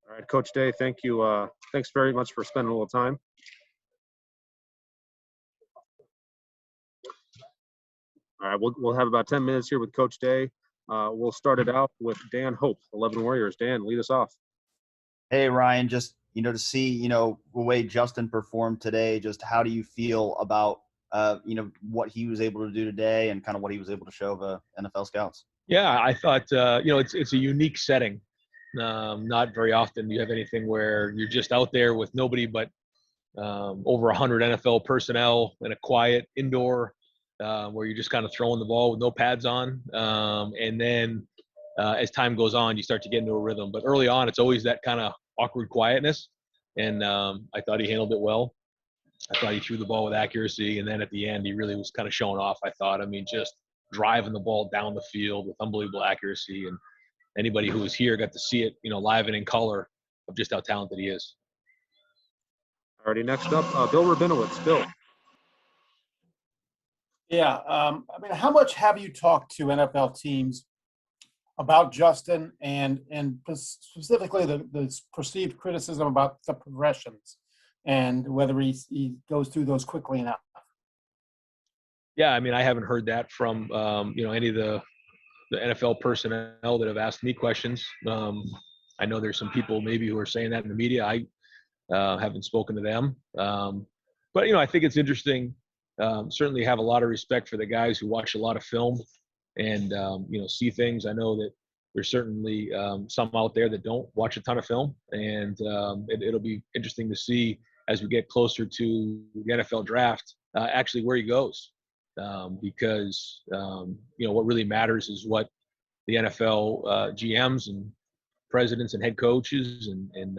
All right, Coach Day, thank you. Thanks very much for spending a little time. All right, we'll have about 10 minutes here with Coach Day. We'll start it out with Dan Hope, 11 Warriors. Dan, lead us off. Hey, Ryan, just, to see, the way Justin performed today, just how do you feel about, what he was able to do today and kind of what he was able to show the NFL scouts? Yeah, I thought, it's a unique setting. Not very often do you have anything where you're just out there with nobody but over 100 NFL personnel in a quiet indoor where you're just kind of throwing the ball with no pads on. And then as time goes on, you start to get into a rhythm. But early on, it's always that kind of awkward quietness. And I thought he handled it well. I thought he threw the ball with accuracy. And then at the end, he really was kind of showing off, I thought. I mean, just driving the ball down the field with unbelievable accuracy. And anybody who was here got to see it, live and in color of just how talented he is. Alrighty, next up, Bill Rabinowitz. Bill. Yeah, how much have you talked to NFL teams about Justin and specifically the perceived criticism about the progressions and whether he goes through those quickly enough? Yeah, I haven't heard that from any of the NFL personnel that have asked me questions. I know there's some people maybe who are saying that in the media. I haven't spoken to them. But I think it's interesting. Certainly have a lot of respect for the guys who watch a lot of film and, see things. I know that there's certainly some out there that don't watch a ton of film. And it'll be interesting to see as we get closer to the NFL draft, actually where he goes. Because, what really matters is what the NFL GMs and presidents and head coaches and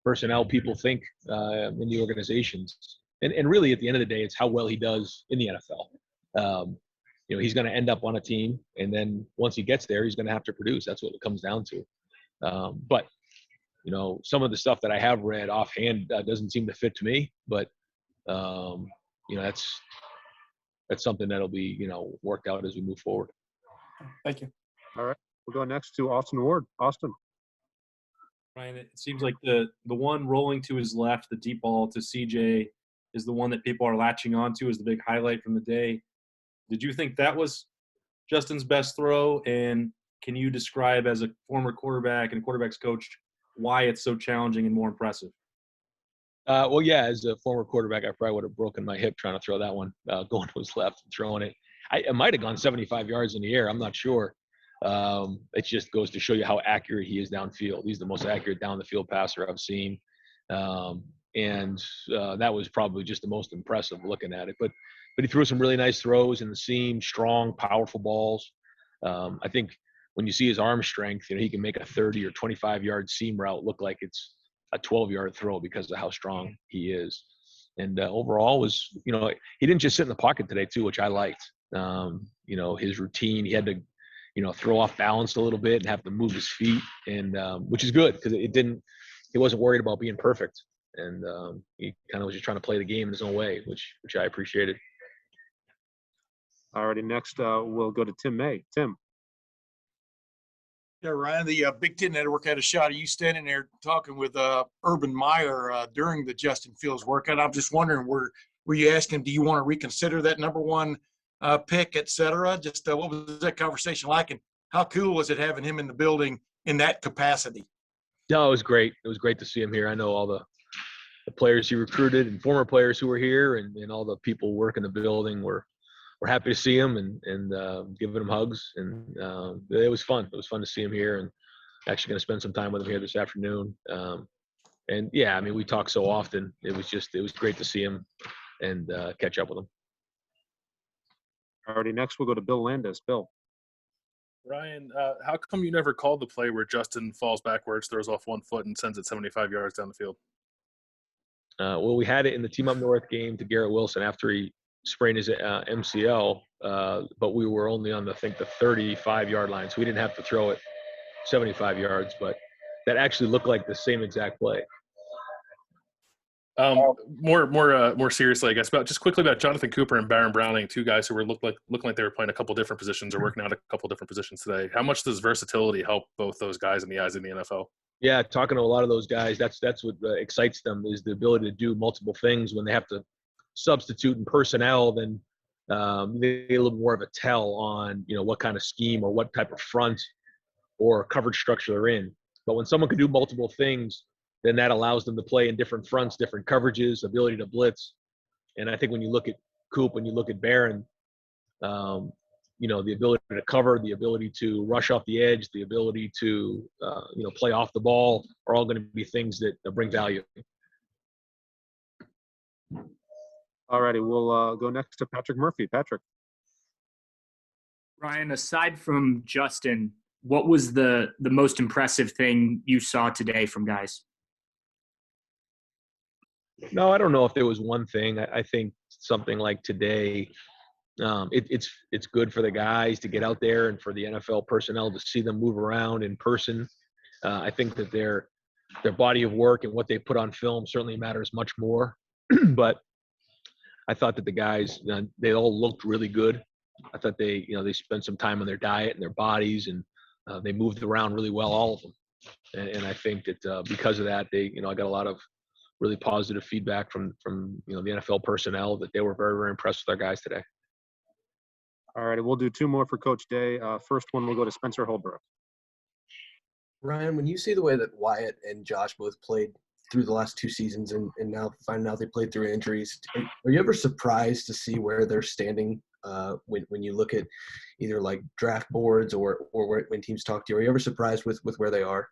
personnel people think in the organizations. And really, at the end of the day, it's how well he does in the NFL. He's going to end up on a team, and then once he gets there, he's going to have to produce. That's what it comes down to. But some of the stuff that I have read offhand doesn't seem to fit to me. But that's something that'll be worked out as we move forward. Thank you. All right, we'll go next to Austin Ward. Austin. Ryan, it seems like the one rolling to his left, the deep ball to CJ, is the one that people are latching onto as the big highlight from the day. Did you think that was Justin's best throw? And can you describe, as a former quarterback and quarterback's coach, why it's so challenging and more impressive? Well, yeah, as a former quarterback, I probably would have broken my hip trying to throw that one, going to his left and throwing it. It might have gone 75 yards in the air. I'm not sure. It just goes to show you how accurate he is downfield. He's the most accurate down the field passer I've seen. And that was probably just the most impressive looking at it. But he threw some really nice throws in the seam, strong, powerful balls. I think when you see his arm strength, he can make a 30 or 25-yard seam route look like it's a 12-yard throw because of how strong he is. And overall was, he didn't just sit in the pocket today too, which I liked. His routine, he had to, throw off balance a little bit and have to move his feet, and which is good because he wasn't worried about being perfect. And he kind of was just trying to play the game in his own way, which I appreciated. Alrighty, next we'll go to Tim May. Tim. Yeah, Ryan, the Big Ten Network had a shot of you standing there talking with Urban Meyer during the Justin Fields workout. I'm just wondering, were you asking, do you want to reconsider that number one pick, et cetera? Just what was that conversation like, and how cool was it having him in the building in that capacity? No, it was great. It was great to see him here. I know all the players he recruited and former players who were here, and all the people working the building were happy to see him and giving him hugs. And it was fun. It was fun to see him here, and actually going to spend some time with him here this afternoon. And yeah, we talk so often. It was great to see him and catch up with him. Alrighty, next we'll go to Bill Landis. Bill. Ryan, how come you never called the play where Justin falls backwards, throws off 1 foot, and sends it 75 yards down the field? Well, we had it in the Team Up North game to Garrett Wilson after he sprained his MCL, but we were only on the 35-yard line, so we didn't have to throw it 75 yards, but that actually looked like the same exact play. More seriously, I guess, just quickly about Jonathan Cooper and Baron Browning, two guys who were looking like they were playing a couple different positions or working out a couple different positions today. How much does versatility help both those guys in the eyes of the NFL? Yeah, talking to a lot of those guys, that's what excites them, is the ability to do multiple things. When they have to substitute in personnel, then they get a little more of a tell on what kind of scheme or what type of front or coverage structure they're in. But when someone can do multiple things, then that allows them to play in different fronts, different coverages, ability to blitz. And I think when you look at Coop, when you look at Barron, the ability to cover, the ability to rush off the edge, the ability to, play off the ball are all going to be things that bring value. All righty, we'll go next to Patrick Murphy. Patrick. Ryan, aside from Justin, what was the most impressive thing you saw today from guys? No, I don't know if there was one thing. I think something like today, it's good for the guys to get out there and for the NFL personnel to see them move around in person. I think that their body of work and what they put on film certainly matters much more. But I thought that the guys, they all looked really good. I thought they spent some time on their diet and their bodies, and they moved around really well, all of them. And I think that because of that, I got a lot of really positive feedback from the NFL personnel that they were very, very impressed with our guys today. All right, we'll do two more for Coach Day. First one will go to Spencer Holbrook. Ryan, when you see the way that Wyatt and Josh both played through the last two seasons and now finding out they played through injuries, are you ever surprised to see where they're standing when you look at either like draft boards or when teams talk to you? Are you ever surprised with where they are?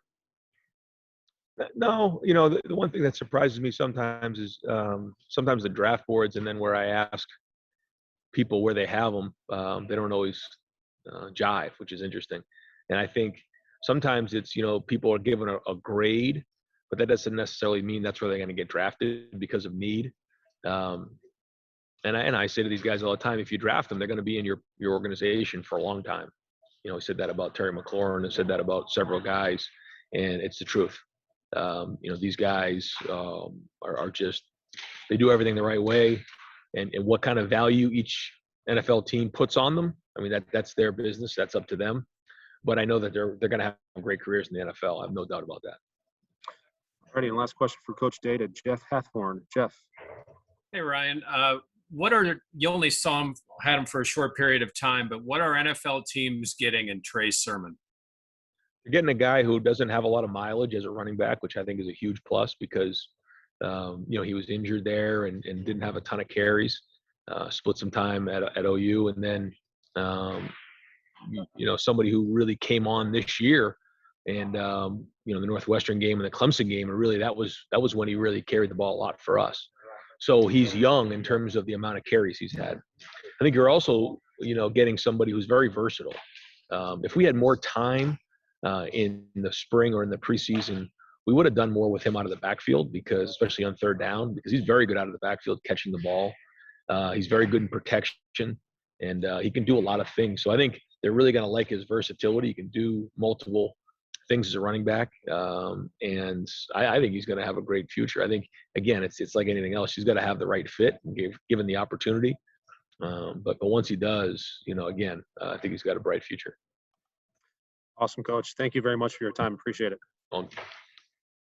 No, the one thing that surprises me sometimes is sometimes the draft boards, and then where I ask people where they have them, they don't always jive, which is interesting. And I think sometimes it's, people are given a grade, but that doesn't necessarily mean that's where they're going to get drafted because of need. And I say to these guys all the time, if you draft them, they're going to be in your organization for a long time. I said that about Terry McLaurin. I said that about several guys, and it's the truth. These guys are just, they do everything the right way, and what kind of value each NFL team puts on them, I mean, that's their business. That's up to them. But I know that they're going to have great careers in the NFL. I have no doubt about that. All righty, and last question for Coach Day to Jeff Hathhorn. Jeff. Hey, Ryan. You only had him for a short period of time, but what are NFL teams getting in Trey Sermon? You're getting a guy who doesn't have a lot of mileage as a running back, which I think is a huge plus because, he was injured there and didn't have a ton of carries, split some time at OU. And then, somebody who really came on this year and, the Northwestern game and the Clemson game, and really that was when he really carried the ball a lot for us. So he's young in terms of the amount of carries he's had. I think you're also, getting somebody who's very versatile. If we had more time in the spring or in the preseason, we would have done more with him out of the backfield, because especially on third down, because he's very good out of the backfield catching the ball. He's very good in protection, and he can do a lot of things. So I think they're really going to like his versatility. He can do multiple things as a running back, and I think he's going to have a great future. I think, again, it's like anything else. He's got to have the right fit and given the opportunity. But once he does, again, I think he's got a bright future. Awesome, Coach. Thank you very much for your time. Appreciate it.